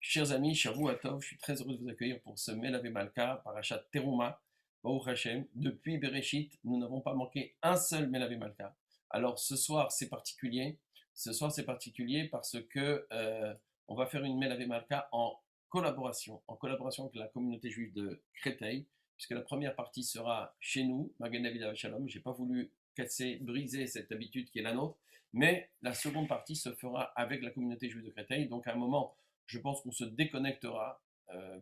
Chers amis, Shavua Tov, je suis très heureux de vous accueillir pour ce Melavé Malka, Parashat Teruma, Baruch Hashem. Depuis Bereshit, nous n'avons pas manqué un seul Melavé Malka. Alors ce soir, c'est particulier. Ce soir, c'est particulier parce que on va faire une Melavé Malka en collaboration avec la communauté juive de Créteil, puisque la première partie sera chez nous, Magen David Shalom. Je n'ai pas voulu casser, briser cette habitude qui est la nôtre, mais la seconde partie se fera avec la communauté juive de Créteil. Donc à un moment, je pense qu'on se déconnectera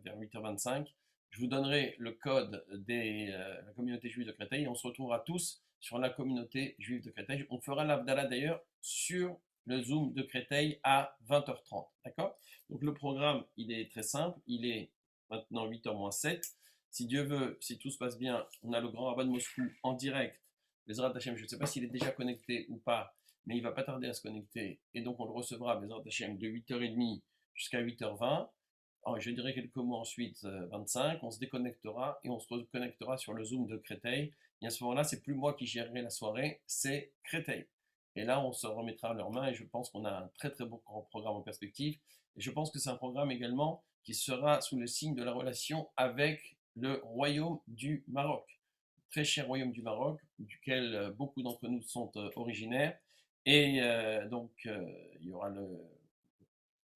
vers 8h25. Je vous donnerai le code de la communauté juive de Créteil et on se retrouvera tous sur la communauté juive de Créteil. On fera l'Avdallah d'ailleurs sur le Zoom de Créteil à 20h30. D'accord? Donc le programme, il est très simple. Il est maintenant 8h moins 7. Si Dieu veut, si tout se passe bien, on a le grand rabbin de Moscou en direct. Bezrat Hashem, je ne sais pas s'il est déjà connecté ou pas, mais il ne va pas tarder à se connecter. Et donc on le recevra, Bezrat Hashem, de 8h30 jusqu'à 8h20. Alors, je dirai quelques mots ensuite, 25. On se déconnectera et on se reconnectera sur le Zoom de Créteil. Et à ce moment-là, c'est plus moi qui gérerai la soirée, c'est Créteil. Et là, on se remettra à leurs mains et je pense qu'on a un très très beau programme en perspective. Et je pense que c'est un programme également qui sera sous le signe de la relation avec le royaume du Maroc. Très cher royaume du Maroc, duquel beaucoup d'entre nous sont originaires. Et donc, il y aura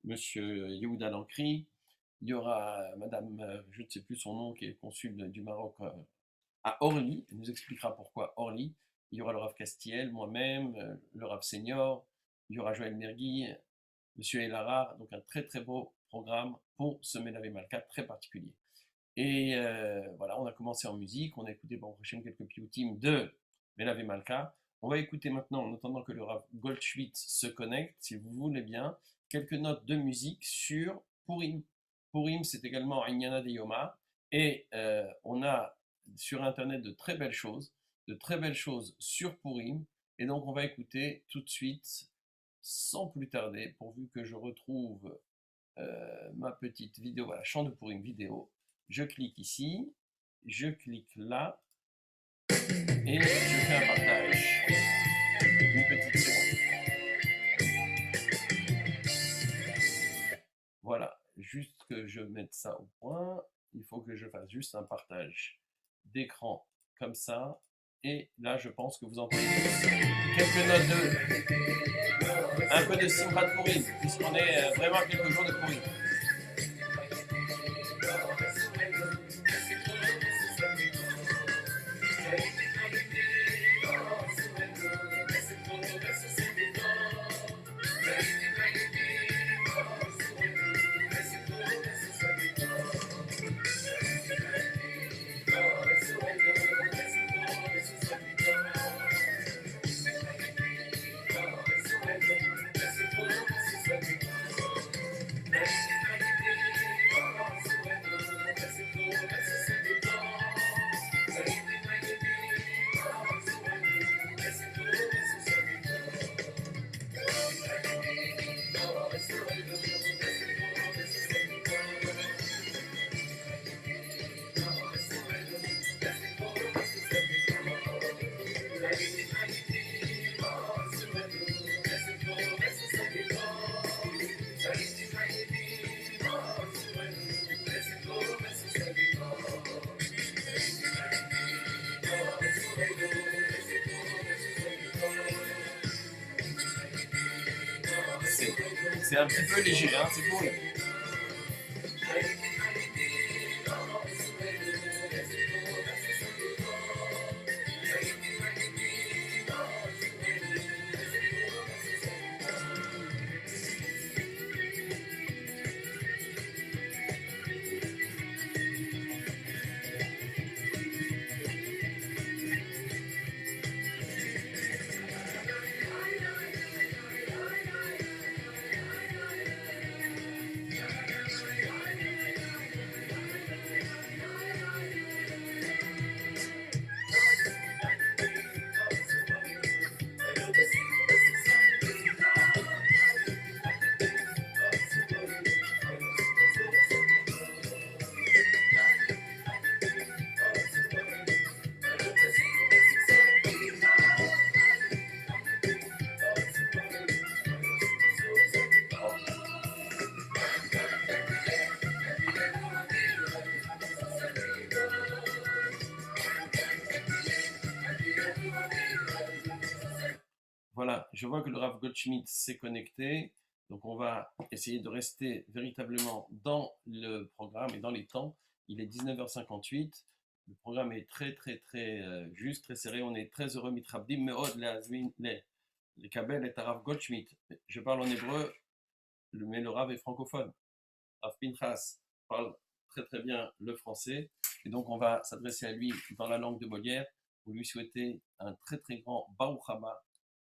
Monsieur Yehuda Lankri, il y aura Madame, je ne sais plus son nom, qui est consul du Maroc à Orly, elle nous expliquera pourquoi Orly. Il y aura le Rav Castiel, moi-même, le Rav Senior, il y aura Joël Mergui, Monsieur Elarar, donc un très très beau programme pour ce Melavé Malka très particulier. Et voilà, on a commencé en musique, on a écouté bon, quelques pioutines de Melavé Malka. On va écouter maintenant, en attendant que le Rav Goldschwitz se connecte, si vous voulez bien, quelques notes de musique sur Purim. Purim, c'est également Inyana de Yoma, et on a sur Internet de très belles choses sur Purim, et donc on va écouter tout de suite, sans plus tarder, pourvu que je retrouve ma petite vidéo, voilà, chant de Purim vidéo. Je clique ici, je clique là, et je fais un partage. Une petite seconde. Voilà, juste que je mette ça au point, il faut que je fasse juste un partage d'écran comme ça, et là je pense que vous entendez quelques notes un peu de Simchat Purim, puisqu'on est vraiment à quelques jours de Purim. C'est un petit peu léger, hein, c'est cool. je vois que le Rav Goldschmidt s'est connecté. Donc, on va essayer de rester véritablement dans le programme et dans les temps. Il est 19h58. Le programme est très, très, très juste, très serré. On est très heureux. Mitrabdim meod les Kabel et Rav Goldschmidt. Je parle en hébreu, mais le Rav est francophone. Rav Pinchas parle très, très bien le français. Et donc, on va s'adresser à lui dans la langue de Molière pour lui souhaiter un très, très grand Baruch Haba.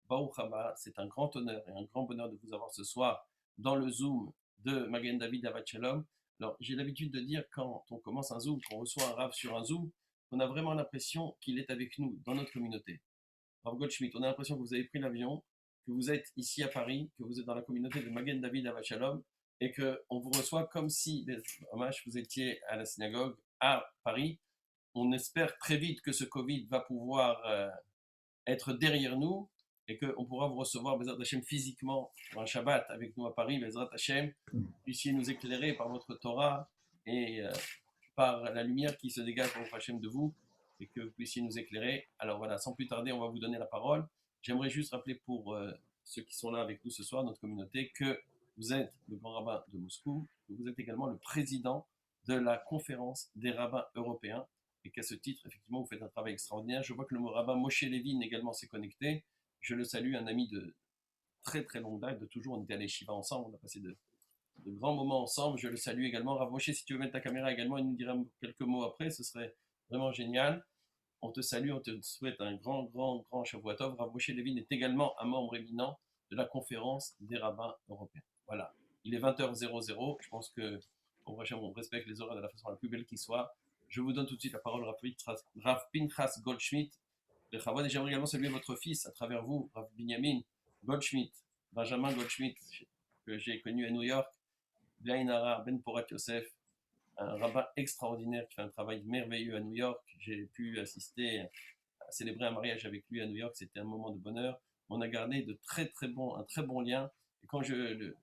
Baruch Haba, c'est un grand honneur et un grand bonheur de vous avoir ce soir dans le Zoom de Magen David Avat Shalom. Alors, j'ai l'habitude de dire quand on commence un Zoom, qu'on reçoit un Rav sur un Zoom, on a vraiment l'impression qu'il est avec nous dans notre communauté. Rav Goldschmidt, on a l'impression que vous avez pris l'avion, que vous êtes ici à Paris, que vous êtes dans la communauté de Magen David Avat Shalom et qu'on vous reçoit comme si, vous étiez à la synagogue à Paris. On espère très vite que ce Covid va pouvoir être derrière nous et qu'on pourra vous recevoir, Bezrat Hashem, physiquement pour un Shabbat avec nous à Paris, Bezrat Hashem. Vous puissiez nous éclairer par votre Torah et par la lumière qui se dégage pour Hashem de vous et que vous puissiez nous éclairer. Alors voilà, sans plus tarder, on va vous donner la parole. J'aimerais juste rappeler pour ceux qui sont là avec nous ce soir, notre communauté, que vous êtes le grand rabbin de Moscou, que vous êtes également le président de la conférence des rabbins européens et qu'à ce titre, effectivement, vous faites un travail extraordinaire. Je vois que le rabbin Moshe Levin également s'est connecté. Je le salue, un ami de très très longue date, de toujours. On était allés Shiva ensemble, on a passé de grands moments ensemble. Je le salue également. Rav Moshe, si tu veux mettre ta caméra également et nous dire quelques mots après, ce serait vraiment génial. On te salue, on te souhaite un grand, grand, grand Shavua Tov. Rav Moshe Levin est également un membre éminent de la conférence des rabbins européens. Voilà. Il est 20h00. Je pense que on respecte les horaires de la façon la plus belle qui soit. Je vous donne tout de suite la parole, Rav Pinchas Goldschmidt. Et j'aimerais également saluer votre fils à travers vous, Rav Binyamin Goldschmidt, Benjamin Goldschmidt, que j'ai connu à New York, Blainara Ben Porat Yosef, un rabbin extraordinaire qui fait un travail merveilleux à New York. J'ai pu assister à célébrer un mariage avec lui à New York. C'était un moment de bonheur. On a gardé un très bon lien. Et quand je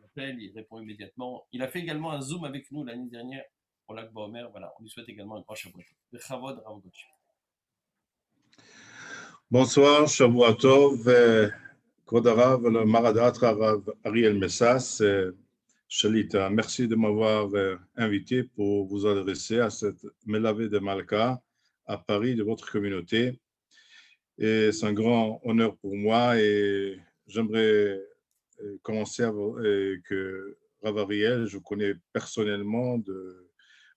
l'appelle, il répond immédiatement. Il a fait également un Zoom avec nous l'année dernière pour Lac Baomer. Voilà, on lui souhaite également un grand Shabbat. Bechavod Rav Goldschmidt. Bonsoir, Shavua Tov, Kod Harav, le Maradat Rav Ariel Messas, Shalita. Merci de m'avoir invité pour vous adresser à cette Melavé de Malka à Paris de votre communauté. Et c'est un grand honneur pour moi et j'aimerais commencer que Rav Ariel, je vous connais personnellement,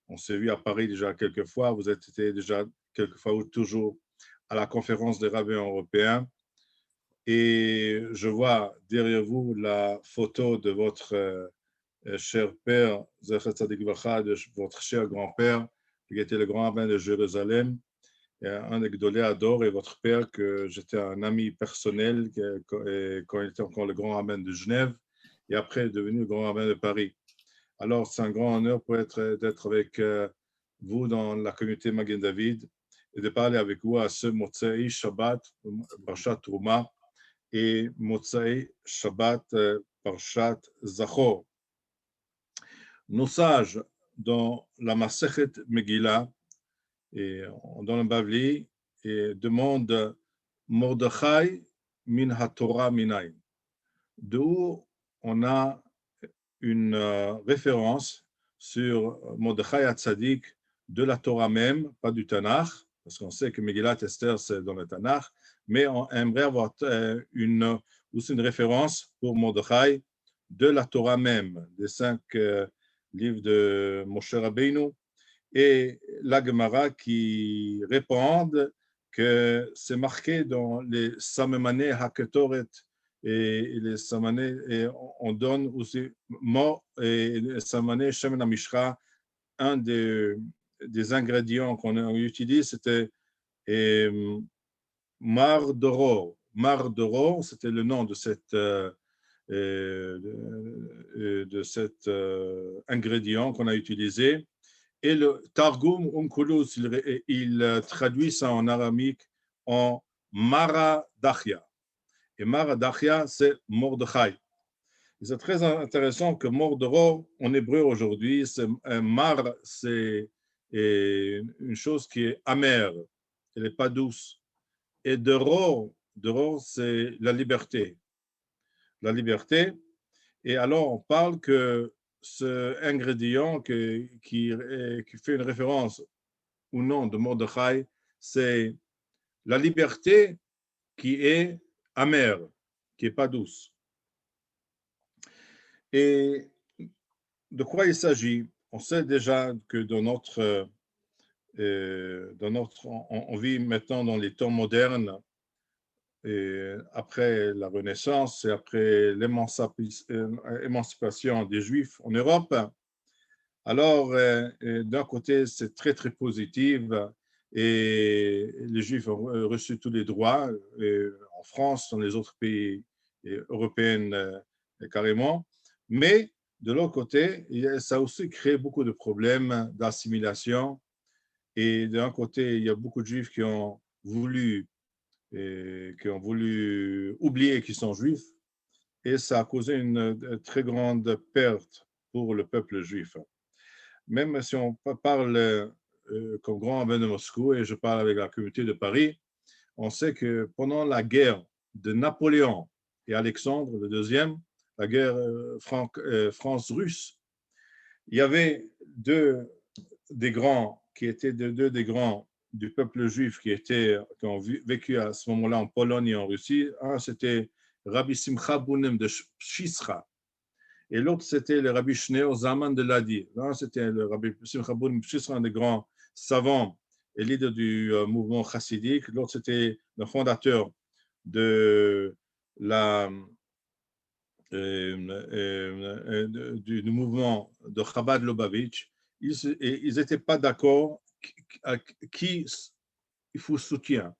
on s'est vu à Paris déjà quelques fois, vous êtes été déjà quelques fois ou toujours à la conférence des rabbins européens et je vois derrière vous la photo de votre cher père, Zecher Tzadik Livracha, de votre cher grand-père, qui était le grand rabbin de Jérusalem, un des Gdolé Ador, et votre père, que j'étais un ami personnel quand il était encore le grand rabbin de Genève, et après devenu le grand rabbin de Paris. Alors, c'est un grand honneur pour d'être avec vous dans la communauté Magen David et de parler avec vous à ce Motsai Shabbat, Parshat Trouma, et Motsai Shabbat, Parshat Zachor. Nos sages, dans la Masechet Megillah, et dans le Bavli, demandent Mordechai min HaTorah minayin. D'où on a une référence sur Mordechai HaTzadik de la Torah même, pas du Tanakh, parce qu'on sait que Megillat Esther, c'est dans le Tanakh, mais on aimerait avoir aussi une référence pour Mordechai de la Torah même, des 5 livres de Moshe Rabbeinu, et la Gemara qui répondent que c'est marqué dans les Samemané HaKetoret, et les Samané, et on donne aussi Mo et Samané Shemen HaMishra, un des ingrédients qu'on utilise, c'était Mar d'Oror. Mar d'Oror, c'était le nom de cet ingrédient qu'on a utilisé. Et le Targum Onkelos, il traduit ça en aramique en Mara Dachia. Et Mara Dachia, c'est Mordechai. C'est très intéressant que Mordoro, en hébreu aujourd'hui, Mar, c'est une chose qui est amère, elle n'est pas douce. Et Doro, d'or, c'est la liberté. La liberté. Et alors, on parle que ce ingrédient qui fait une référence ou non de Mordechai, c'est la liberté qui est amère, qui n'est pas douce. Et de quoi il s'agit? On sait déjà que on vit maintenant dans les temps modernes, et après la Renaissance et après l'émancipation des Juifs en Europe. Alors, d'un côté, c'est très, très positif et les Juifs ont reçu tous les droits en France, dans les autres pays européens carrément. Mais de l'autre côté, ça a aussi créé beaucoup de problèmes d'assimilation. Et d'un côté, il y a beaucoup de Juifs qui ont voulu oublier qu'ils sont Juifs. Et ça a causé une très grande perte pour le peuple juif. Même si on parle comme grand rabbin de Moscou et je parle avec la communauté de Paris, on sait que pendant la guerre de Napoléon et Alexandre le deuxième, la guerre France-Russe, il y avait deux des grands qui étaient deux des grands du peuple juif qui ont vécu à ce moment-là en Pologne et en Russie. Un, c'était Rabbi Simcha Bunim de Pshisra, et l'autre, c'était le Rabbi Shneur Zalman de Ladi. Là, c'était le Rabbi Simcha Bunim de Pshisra, un des grands savants et leader du mouvement chassidique. L'autre, c'était le fondateur de la, du mouvement de Chabad Lubavitch. Ils n'étaient pas d'accord à qui il faut soutenir.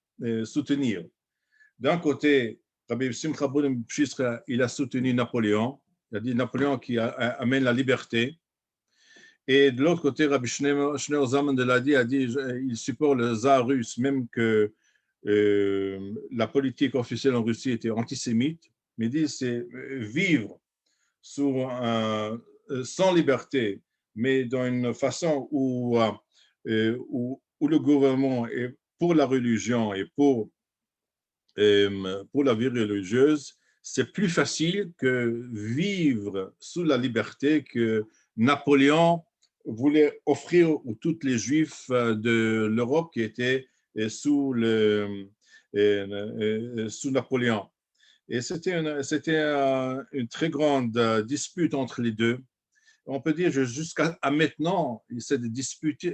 D'un côté, Rabbi Simcha Bunim de Pshisra, il a soutenu Napoléon. Il a dit Napoléon qui amène la liberté. Et de l'autre côté, Rabbi Shneur Zalman de Ladi a dit il supporte le tsar russe, même que la politique officielle en Russie était antisémite. Mais il dit c'est vivre sans liberté, mais dans une façon où le gouvernement est pour la religion et pour la vie religieuse, c'est plus facile que vivre sous la liberté que Napoléon voulait offrir à tous les Juifs de l'Europe qui étaient sous Napoléon. Et c'était une très grande dispute entre les deux. On peut dire jusqu'à maintenant, cette dispute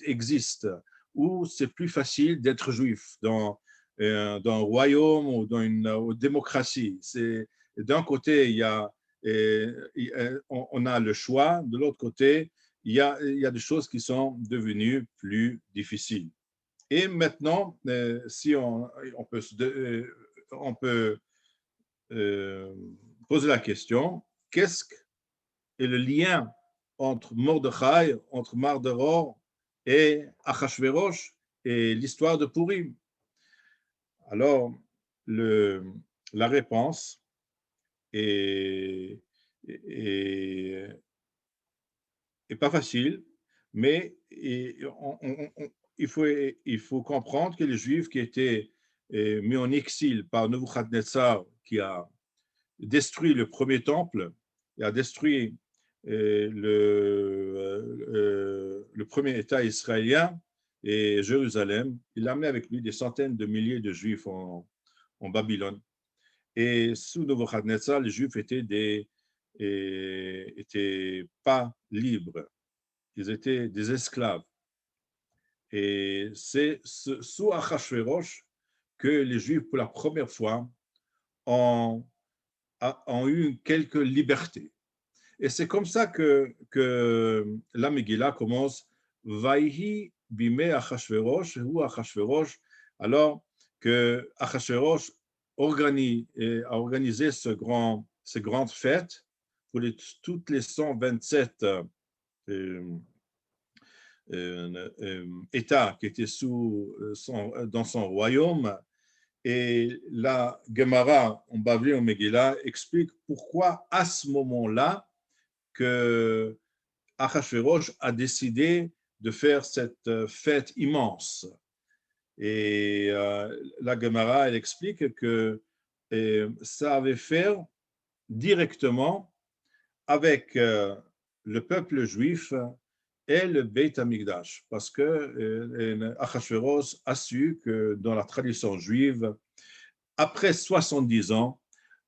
existe, où c'est plus facile d'être juif dans un royaume ou dans une démocratie. D'un côté, on a le choix, de l'autre côté, il y a des choses qui sont devenues plus difficiles. Et maintenant, si on peut poser la question, qu'est-ce qu'est le lien entre Mordechai, entre Mardoror et Achashverosh et l'histoire de Purim? Alors, la réponse est pas facile, mais il faut comprendre que les Juifs qui étaient mis en exil par Nebuchadnezzar, qui a détruit le premier temple et a détruit le premier État israélien et Jérusalem, il a amené avec lui des centaines de milliers de Juifs en Babylone. Et sous Nebuchadnezzar, les Juifs étaient pas libres, ils étaient des esclaves. Et c'est sous Achashverosh que les Juifs, pour la première fois, ont eu quelques libertés. Et c'est comme ça que la Megillah commence Vaihi bimei Achashverosh, ou Achashverosh, alors que Achashverosh a organisé ces grandes fêtes pour toutes les 127 États qui étaient dans son royaume. Et la Gemara en Bavli en Megillah explique pourquoi à ce moment-là que Achashverosh a décidé de faire cette fête immense. Et la Gemara, elle explique que ça avait fait directement avec le peuple juif et le Beit Hamikdash, parce que Achashverosh a su que dans la tradition juive, après 70 ans,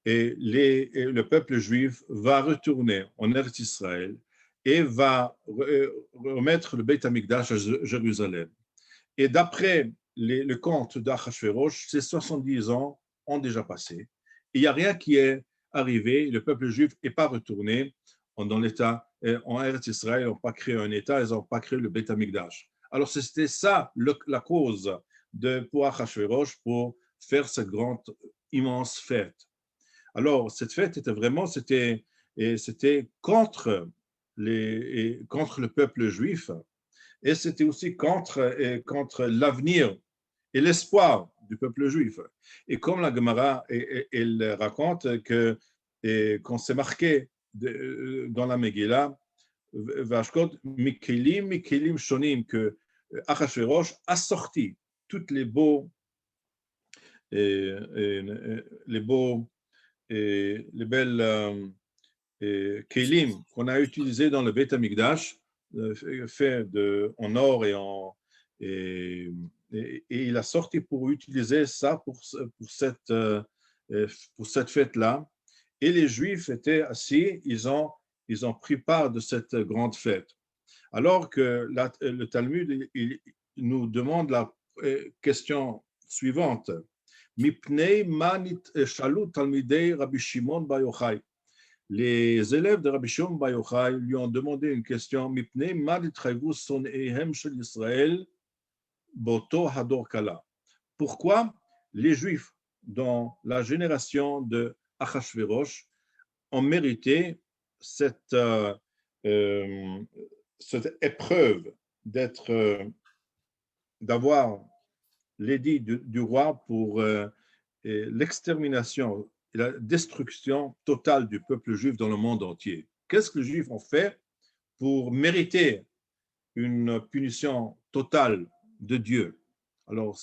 le peuple juif va retourner en Eretz Israël et va remettre le Beit Hamikdash à Jérusalem. Et d'après le compte d'Achashverosh, ces 70 ans ont déjà passé. Il n'y a rien qui est arrivé. Le peuple juif n'est pas retourné dans l'État. En Eretz Israël, ils n'ont pas créé un État, ils n'ont pas créé le Beit Hamikdash. Alors, c'était ça la cause pour Achashverosh pour faire cette grande, immense fête. Alors, cette fête était vraiment, c'était contre le peuple juif, et c'était aussi contre l'avenir et l'espoir du peuple juif. Et comme la Gemara, elle raconte qu'on s'est marqué dans la Megillah, Vashkot Mikelim Shonim, que Achashverosh a sorti toutes les belles kelim qu'on a utilisés dans le Beit Hamikdash, fait en or et il a sorti pour utiliser ça pour cette fête-là. Et les Juifs étaient assis, ils ont pris part de cette grande fête. Alors que le Talmud il nous demande la question suivante. Mipnei manit shalut talmidei Rabbi Shimon bar Yochai. Les élèves de Rabbi Shimon bar Yochai lui ont demandé une question. Mipnei manit chayvu sonehem shel Israël boto hador kala. Pourquoi les Juifs dans la génération de Achashverosh ont mérité cette épreuve d'avoir l'édit du roi pour l'extermination et la destruction totale du peuple juif dans le monde entier. Qu'est-ce que les Juifs ont fait pour mériter une punition totale de Dieu? Alors,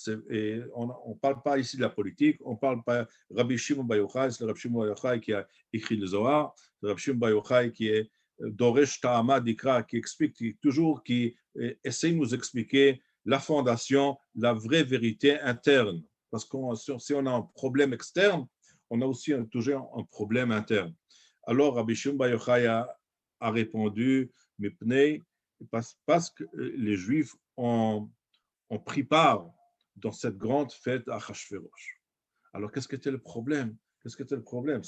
on ne parle pas ici de la politique, on parle pas Rabbi Shimon bar Yochai, c'est le Rabbi Shimon bar Yochai qui a écrit le Zohar, le Rabbi Shimon bar Yochai qui est Doresh Ta'ama Dikra, qui essaie de nous expliquer la fondation, la vraie vérité interne. Parce que si on a un problème externe, on a aussi toujours un problème interne. Alors, Rabbi Shimon bar Yochai a répondu, parce que les Juifs ont pris part dans cette grande fête à Achashverosh. Alors, qu'est-ce qu'était le problème? C'était le problème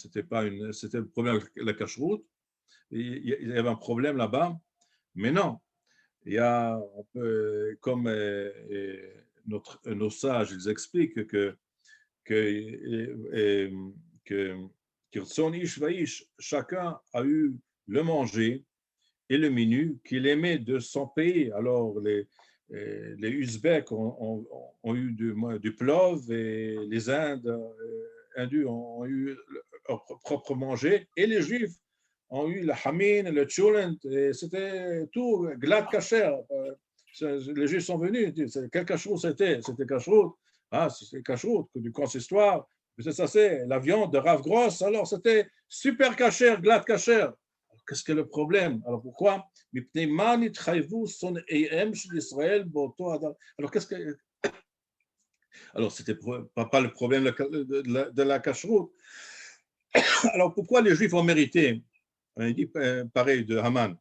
avec la cacheroute. Il y avait un problème là-bas, mais non. Il y a, comme nos sages, ils expliquent que chacun a eu le manger et le menu qu'il aimait de son pays. Alors, les Uzbeks ont eu du plov et les Hindus ont eu leur propre manger et les Juifs ont eu le hamin, le tchoulent, et c'était tout glad kasher. Les Juifs sont venus, quel kashrut c'était? C'était kashrut, c'était kashrut, du consistoire, ça c'est la viande de Rav Gross, alors c'était super kasher, glad kasher. Qu'est-ce que le problème? Alors pourquoi? Alors qu'est-ce que... Alors c'était pas le problème de la cacheroute. Alors pourquoi les Juifs ont mérité? On dit pareil de Haman.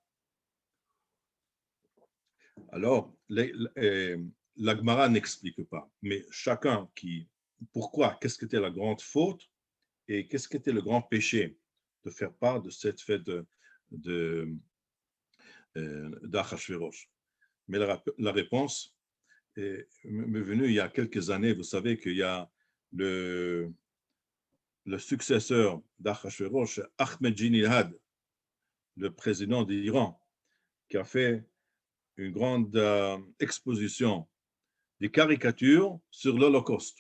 Alors la Gemara n'explique pas, mais chacun pourquoi, qu'est-ce qu'était la grande faute et qu'est-ce qu'était le grand péché de faire part de cette fête d'Achashverosh. Mais la réponse m'est venue il y a quelques années. Vous savez qu'il y a le successeur d'Achashverosh, Ahmadinejad, le président d'Iran, qui a fait une grande exposition des caricatures sur l'Holocauste.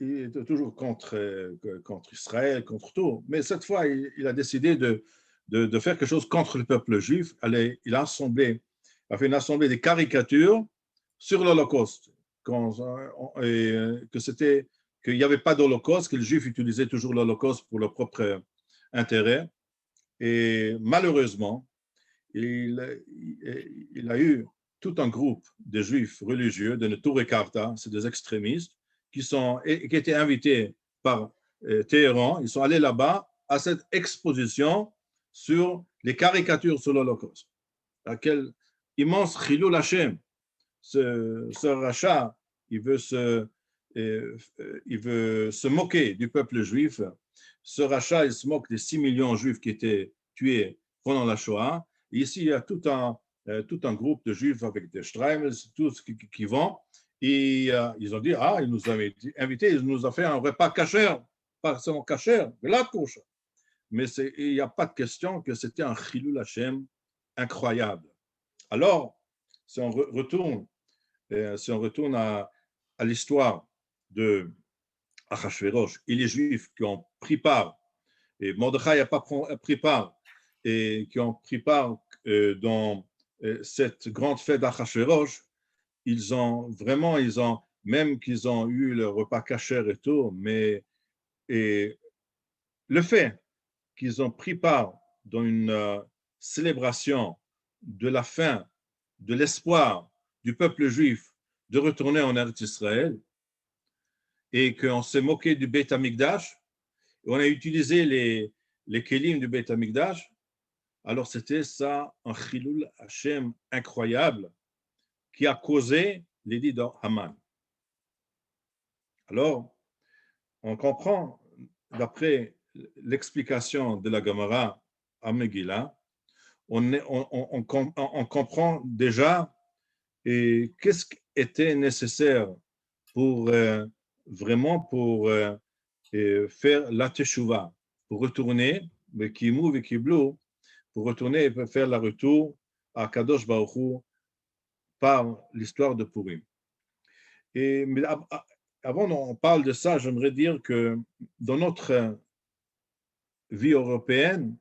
Il était toujours contre Israël, contre tout, mais cette fois, il a décidé de faire quelque chose contre le peuple juif. Il a fait une assemblée des caricatures sur l'Holocauste, qu'il n'y avait pas d'Holocauste, que les Juifs utilisaient toujours l'Holocauste pour leur propre intérêt. Et malheureusement, il a eu tout un groupe de Juifs religieux de Neturei Karta, c'est des extrémistes, qui étaient invités par Téhéran. Ils sont allés là-bas à cette exposition sur les caricatures sur l'Holocauste. Quel immense chilul Hashem. Ce rachat, il veut se moquer du peuple juif. Ce rachat, il se moque des 6 millions de juifs qui étaient tués pendant la Shoah. Et ici, il y a tout un groupe de juifs avec des Streimels, tous qui vont. Et ils ont dit, il nous a invités, il nous a fait un repas kasher, pas seulement kasher, de la couche. Mais il n'y a pas de question que c'était un chilul Hashem incroyable. Alors, si on retourne à l'histoire de Achashverosh et les Juifs qui ont pris part, et Mordechai n'a pas pris part, et qui ont pris part dans cette grande fête d'Achashverosh, même qu'ils ont eu le repas kasher et tout, mais le fait qu'ils ont pris part dans une célébration de la fin, de l'espoir du peuple juif de retourner en Eretz Israël, et qu'on s'est moqué du Beit HaMikdash, on a utilisé les kelim du Beit HaMikdash, alors c'était ça un chilul Hashem incroyable qui a causé l'édit de Haman. Alors, on comprend, d'après l'explication de la Gemara à Megillah, on comprend déjà qu'est-ce qui était nécessaire pour vraiment pour faire la teshuva, pour retourner, pour retourner et faire le retour à Kadosh Baruch Hu par l'histoire de Purim. Mais avant qu'on parle de ça, j'aimerais dire que dans notre vie européenne,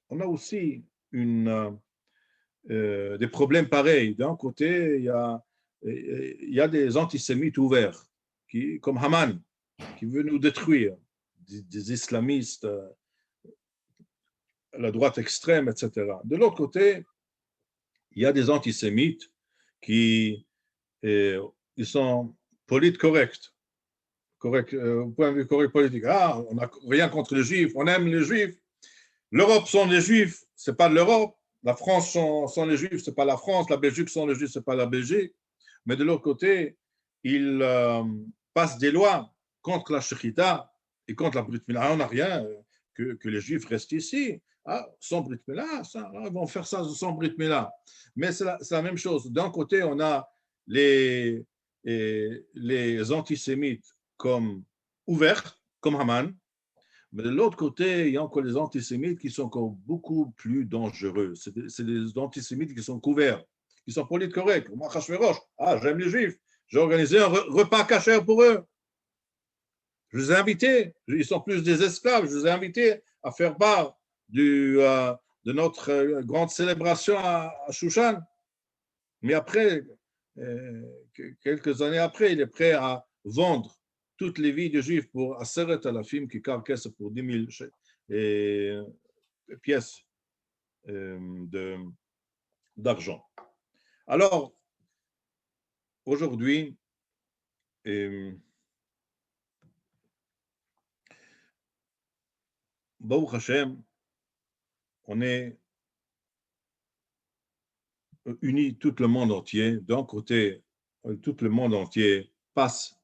on a aussi des problèmes pareils. D'un côté, il y a des antisémites ouverts, comme Haman, qui veut nous détruire, des islamistes, la droite extrême, etc. De l'autre côté, il y a des antisémites qui ils sont corrects, au point de vue correct politique. On n'a rien contre les Juifs, on aime les Juifs. L'Europe sont les Juifs, c'est pas l'Europe. La France sont les Juifs, c'est pas la France. La Belgique sont les Juifs, c'est pas la Belgique. Mais de l'autre côté, ils passent des lois contre la Shechita et contre la Brit Mila. On n'a rien que les Juifs restent ici. Sans Brit Mila, ils vont faire ça sans Brit Mila. Mais c'est la même chose. D'un côté, on a les antisémites comme ouverts, comme Haman. Mais de l'autre côté, il y a encore les antisémites qui sont encore beaucoup plus dangereux. C'est des antisémites qui sont couverts, qui sont politiquement corrects. Moi, Achashverosh, j'aime les Juifs. J'ai organisé un repas kasher pour eux. Je les ai invités. Ils sont plus des esclaves. Je les ai invités à faire part de notre grande célébration à Shushan. Mais après, quelques années après, il est prêt à vendre toutes les vies de Juifs pour Aseret Alafim qui carcassent pour 10 000 pièces d'argent. Alors, aujourd'hui, Baruch Hashem, on est unis tout le monde entier. D'un côté, tout le monde entier passe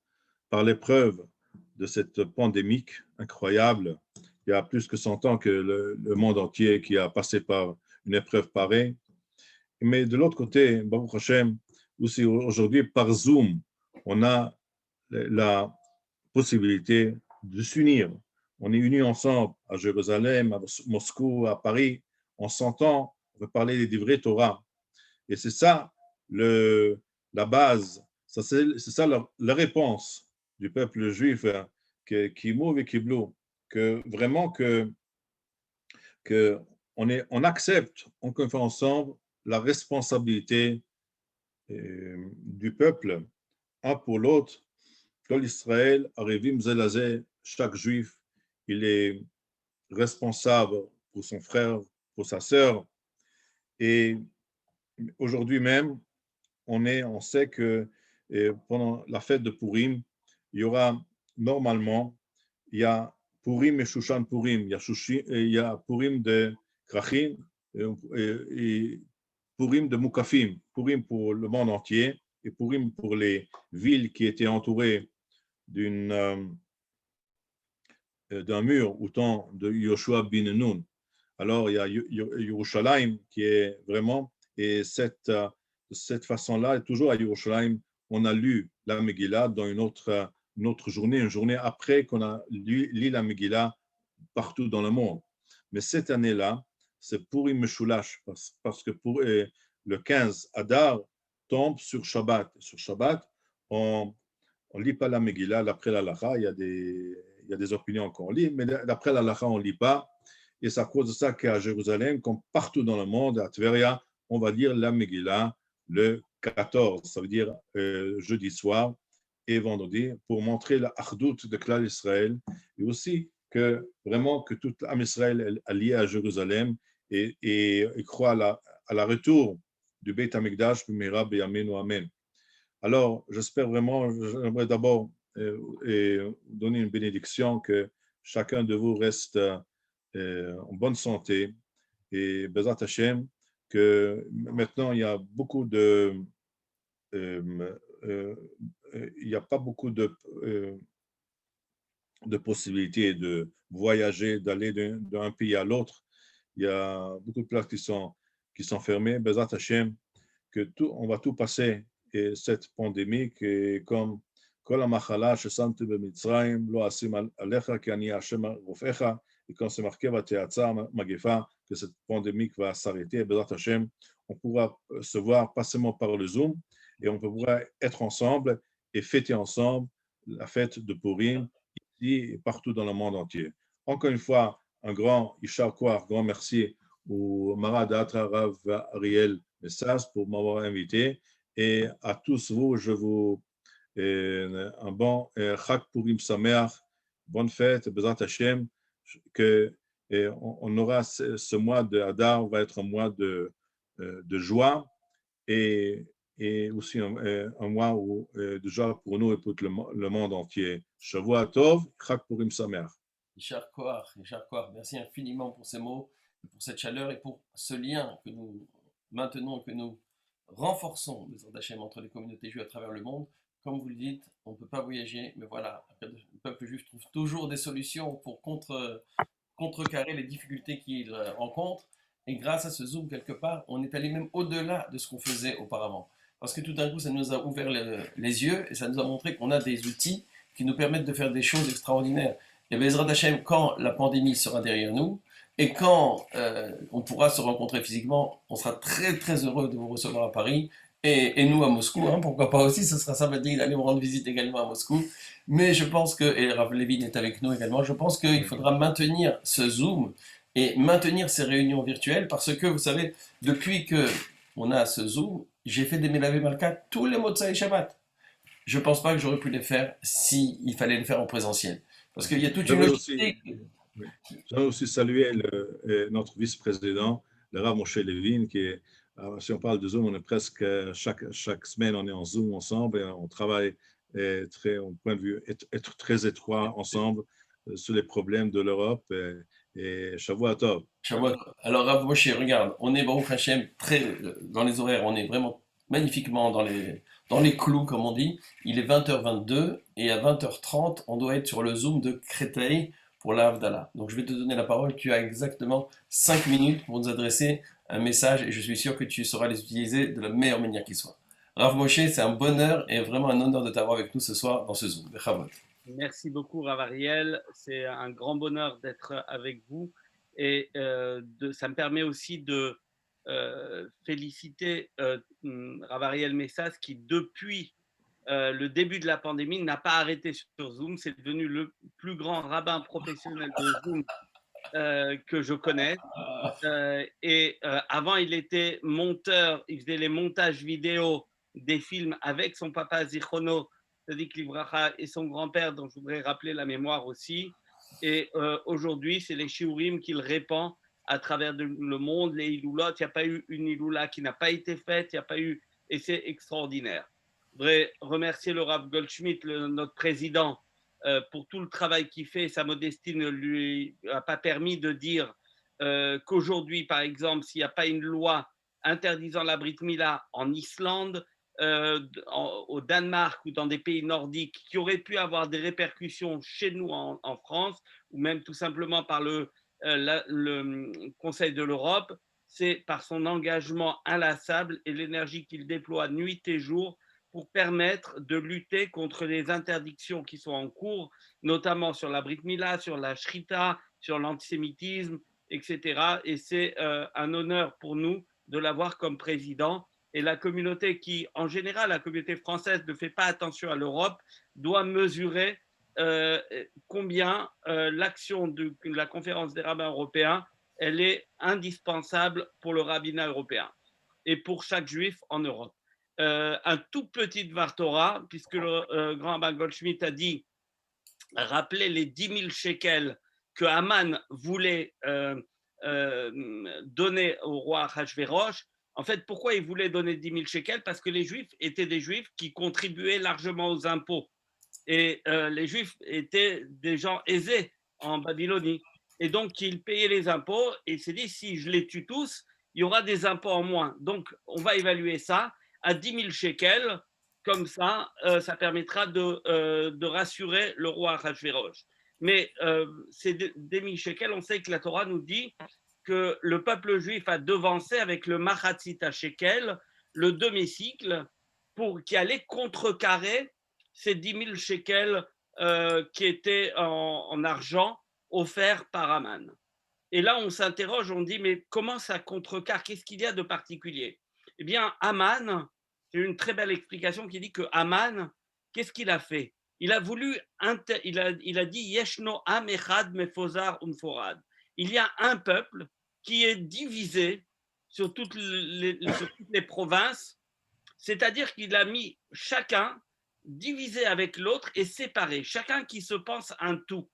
par l'épreuve de cette pandémie incroyable. Il y a plus que 100 ans que le monde entier qui a passé par une épreuve pareille. Mais de l'autre côté, Baruch Hashem, aussi aujourd'hui par Zoom, on a la possibilité de s'unir. On est unis ensemble à Jérusalem, à Moscou, à Paris. On s'entend, on veut parler des vrais Torah. Et c'est ça la base, c'est ça la réponse du peuple juif qui mouve et qui bloue, que vraiment on accepte, on fait ensemble la responsabilité du peuple, un pour l'autre. Kol Israël, Arevim Zelazé, chaque juif, il est responsable pour son frère, pour sa sœur. Et aujourd'hui même, on sait que pendant la fête de Purim, il y aura normalement, il y a Purim et Shushan Purim. Il y a Purim de Krachim et Purim de Mukafim. Purim pour le monde entier et Purim pour les villes qui étaient entourées d'un mur au temps de Yoshua bin Nun. Alors, il y a Yerushalayim qui est vraiment, et de cette façon-là, toujours à Yerushalayim, on a lu la Megillah dans une autre journée, une journée après qu'on a lu la Megillah partout dans le monde. Mais cette année-là, c'est Purim Meshulash, parce que le 15 Adar tombe sur Shabbat. Sur Shabbat, on ne lit pas la Megillah, d'après la Lacha, il y a des opinions qu'on lit, mais d'après la Lacha, on ne lit pas. Et c'est à cause de ça qu'à Jérusalem, comme partout dans le monde, à Tveria, on va lire la Megillah le 14, ça veut dire jeudi soir et vendredi, pour montrer la Achdout de Klal Israël, et aussi que vraiment que toute l'âme Israël est liée à Jérusalem et croit à la retour du Beit HaMikdash, B'meira B'yameinu Amen. Alors, j'espère vraiment, j'aimerais d'abord donner une bénédiction, que chacun de vous reste en bonne santé et Bezat Hashem, que maintenant il y a beaucoup il n'y a pas beaucoup de possibilités de voyager, d'aller d'un pays à l'autre. Il y a beaucoup de places qui sont fermées. Bezat Hashem, on va tout passer, et cette pandémie qui est comme כל המחלה ששמתי במצרים לא אשים עליך כי אני השם רופאיך, et quand c'est marqué ותיעצר מגפה, que cette pandémie va s'arrêter, Bezat Hashem, on pourra se voir pas seulement par le Zoom, et on pourra être ensemble et fêter ensemble la fête de Purim ici et partout dans le monde entier. Encore une fois, un grand Ishar Koach, grand merci au Marad Atra Rav Ariel Messas pour m'avoir invité, et à tous vous, je vous un bon Chag Purim Sameach, bonne fête, Bezat Hashem, que on aura ce mois de Hadar va être un mois de joie, et aussi un mois de joie pour nous et pour le monde entier. Shavua Tov, Chag Purim Sameach. Richard Coar, merci infiniment pour ces mots, pour cette chaleur et pour ce lien que nous maintenons, que nous renforçons, les Hachem, entre les communautés juives à travers le monde. Comme vous le dites, on ne peut pas voyager, mais voilà, le peuple juif trouve toujours des solutions pour contrecarrer les difficultés qu'il rencontre. Et grâce à ce Zoom, quelque part, on est allé même au-delà de ce qu'on faisait auparavant. Parce que tout d'un coup, ça nous a ouvert les yeux et ça nous a montré qu'on a des outils qui nous permettent de faire des choses extraordinaires. Et Bezrat Hashem, quand la pandémie sera derrière nous et quand on pourra se rencontrer physiquement, on sera très très heureux de vous recevoir à Paris et nous à Moscou, hein, pourquoi pas aussi, ce sera sympathique d'aller me rendre visite également à Moscou. Mais je pense que, et Rav Levin est avec nous également, je pense qu'il faudra maintenir ce Zoom et maintenir ces réunions virtuelles parce que, vous savez, depuis que on a ce Zoom, j'ai fait des Melavé Malka tous les mots de ça et Shabbat. Je ne pense pas que j'aurais pu les faire s'il fallait les faire en présentiel. Parce qu'il y a toute une logistique. J'aimerais aussi saluer notre vice-président, le Rav Moshe Levin, qui est, si on parle de Zoom, on est presque chaque semaine, on est en Zoom ensemble et on travaille au point de vue être très étroit ensemble sur les problèmes de l'Europe. Et Shavua Tov. Alors Rav Moshe, regarde, on est Baruch Hashem dans les horaires, on est vraiment magnifiquement dans les clous, comme on dit. Il est 20h22 et à 20h30, on doit être sur le Zoom de Créteil pour la Havdalah. Donc je vais te donner la parole, tu as exactement 5 minutes pour nous adresser un message et je suis sûr que tu sauras les utiliser de la meilleure manière qui soit. Rav Moshe, c'est un bonheur et vraiment un honneur de t'avoir avec nous ce soir dans ce Zoom. Merci beaucoup Rav Ariel, c'est un grand bonheur d'être avec vous et ça me permet aussi de féliciter Rav Ariel Messas qui depuis le début de la pandémie n'a pas arrêté sur Zoom, c'est devenu le plus grand rabbin professionnel de Zoom que je connaisse. Avant il était monteur, il faisait les montages vidéo des films avec son papa Zichrono, Tzadik Livracha, et son grand-père, dont je voudrais rappeler la mémoire aussi. Et aujourd'hui, c'est les shiurim qu'il répand à travers le monde, les iloulotes. Il n'y a pas eu une iloula qui n'a pas été faite, il n'y a pas eu, et c'est extraordinaire. Je voudrais remercier le Rav Goldschmidt, notre président, pour tout le travail qu'il fait. Sa modestie ne lui a pas permis de dire qu'aujourd'hui, par exemple, s'il n'y a pas une loi interdisant la Brit Mila en Islande, au Danemark ou dans des pays nordiques qui auraient pu avoir des répercussions chez nous en France, ou même tout simplement par le Conseil de l'Europe, c'est par son engagement inlassable et l'énergie qu'il déploie nuit et jour pour permettre de lutter contre les interdictions qui sont en cours, notamment sur la Brit Mila, sur la Shrita, sur l'antisémitisme, etc. Et c'est un honneur pour nous de l'avoir comme président. Et la communauté qui, en général, la communauté française ne fait pas attention à l'Europe, doit mesurer combien l'action de la conférence des rabbins européens, elle est indispensable pour le rabbinat européen et pour chaque juif en Europe. Un tout petit Dvar Torah, puisque le grand rabbin Goldschmidt a dit, rappeler les 10 000 shekels que Haman voulait donner au roi Achashverosh. En fait, pourquoi il voulait donner 10 000 shekels? Parce que les juifs étaient des juifs qui contribuaient largement aux impôts. Et les juifs étaient des gens aisés en Babylonie. Et donc, ils payaient les impôts et il s'est dit, si je les tue tous, il y aura des impôts en moins. Donc, on va évaluer ça à 10 000 shekels. Comme ça, ça permettra de rassurer le roi Achashverosh. Mais ces 10 000 shekels, on sait que la Torah nous dit que le peuple juif a devancé avec le Machatzit shekel, le demi-cycle, qui allait contrecarrer ces 10 000 shekels qui étaient en argent offerts par Haman. Et là, on s'interroge, on dit, mais comment ça contrecarre? Qu'est-ce qu'il y a de particulier? Eh bien, Haman, c'est une très belle explication qui dit que Haman, qu'est-ce qu'il a fait? Il a voulu, il a dit, Yeshno am echad mefozar umforad. Il y a un peuple qui est divisé sur toutes les provinces, c'est-à-dire qu'il a mis chacun divisé avec l'autre et séparé, chacun qui se pense un tout.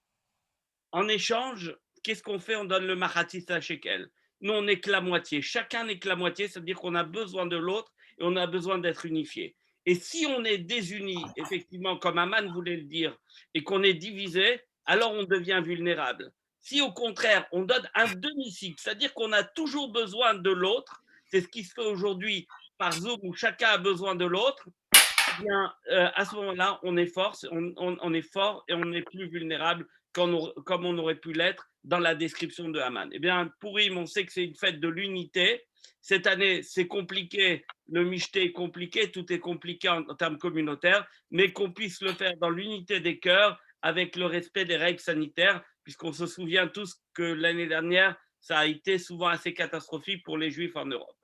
En échange, qu'est-ce qu'on fait? On donne le Machatzit shekel. Nous, on n'est que la moitié. Chacun n'est que la moitié, c'est-à-dire qu'on a besoin de l'autre et on a besoin d'être unifié. Et si on est désuni, effectivement, comme Haman voulait le dire, et qu'on est divisé, alors on devient vulnérable. Si au contraire, on donne un demi-cycle, c'est-à-dire qu'on a toujours besoin de l'autre, c'est ce qui se fait aujourd'hui par Zoom où chacun a besoin de l'autre, eh bien, à ce moment-là, on est fort, on est fort et on n'est plus vulnérable comme on aurait pu l'être dans la description de Haman. Eh bien, Purim, on sait que c'est une fête de l'unité. Cette année, c'est compliqué, le Michté est compliqué, tout est compliqué en termes communautaires, mais qu'on puisse le faire dans l'unité des cœurs, avec le respect des règles sanitaires, puisqu'on se souvient tous que l'année dernière, ça a été souvent assez catastrophique pour les Juifs en Europe.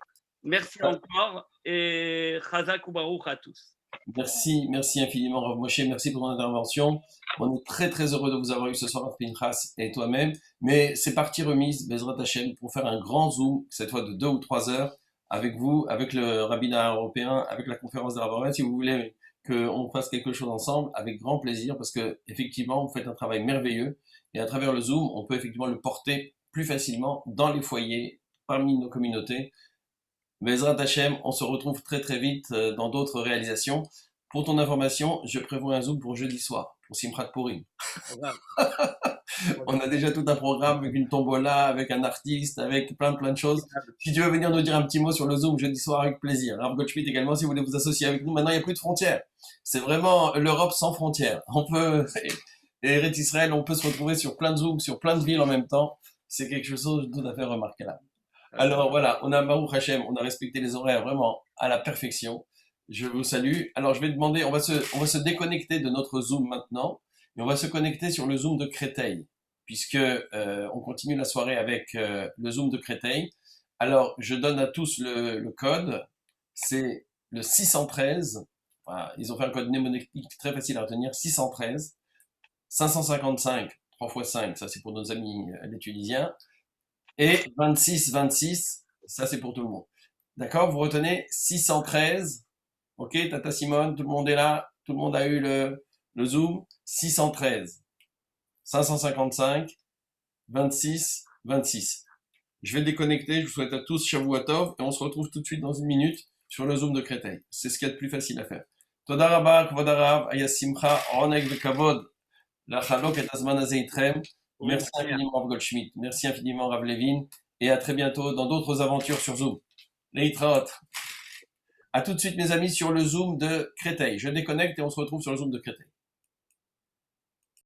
Merci encore et Chazak ou Baruch à tous. Merci infiniment, Rav Moshe, merci pour ton intervention. On est très très heureux de vous avoir eu ce soir, Rav Pinchas et toi-même. Mais c'est partie remise, Bezrat Hashem, pour faire un grand zoom, cette fois de 2 ou 3 heures, avec vous, avec le rabbinat européen, avec la conférence des rabbins. Si vous voulez qu'on fasse quelque chose ensemble, avec grand plaisir, parce que effectivement, vous faites un travail merveilleux. Et à travers le zoom, on peut effectivement le porter plus facilement dans les foyers, parmi nos communautés. Bezrat Hashem, on se retrouve très très vite dans d'autres réalisations. Pour ton information, je prévois un zoom pour jeudi soir, pour Simchat Purim. On a déjà tout un programme avec une tombola, avec un artiste, avec plein de choses. Si tu veux venir nous dire un petit mot sur le zoom jeudi soir, avec plaisir. Rav Goldschmidt également, si vous voulez vous associer avec nous. Maintenant, il n'y a plus de frontières. C'est vraiment l'Europe sans frontières. Et Eretz Israël, on peut se retrouver sur plein de zooms, sur plein de villes en même temps. C'est quelque chose de tout à fait remarquable. Alors voilà, on a Baruch Hashem, on a respecté les horaires vraiment à la perfection. Je vous salue. Alors je vais demander, on va se déconnecter de notre Zoom maintenant et on va se connecter sur le Zoom de Créteil, puisque on continue la soirée avec le Zoom de Créteil. Alors je donne à tous le code, c'est le 613. Voilà, ils ont fait un code mnémonique très facile à retenir, 613 555 3 x 5, ça c'est pour nos amis les Tunisiens. Et 26, 26, ça c'est pour tout le monde. D'accord? Vous retenez 613, Ok, Tata Simone, tout le monde est là, tout le monde a eu le Zoom. 613, 555, 26, 26. Je vais déconnecter, je vous souhaite à tous Shavua Tov et on se retrouve tout de suite dans une minute sur le Zoom de Créteil. C'est ce qu'il y a de plus facile à faire. Toda rabba, kvod harav, aya simcha, oneg vekavod, lachalok et azman hazeh itrem. Merci infiniment Rav Goldschmidt, merci infiniment Rav Levin et à très bientôt dans d'autres aventures sur Zoom. Leitraot. À tout de suite mes amis sur le Zoom de Créteil. Je déconnecte et on se retrouve sur le Zoom de Créteil.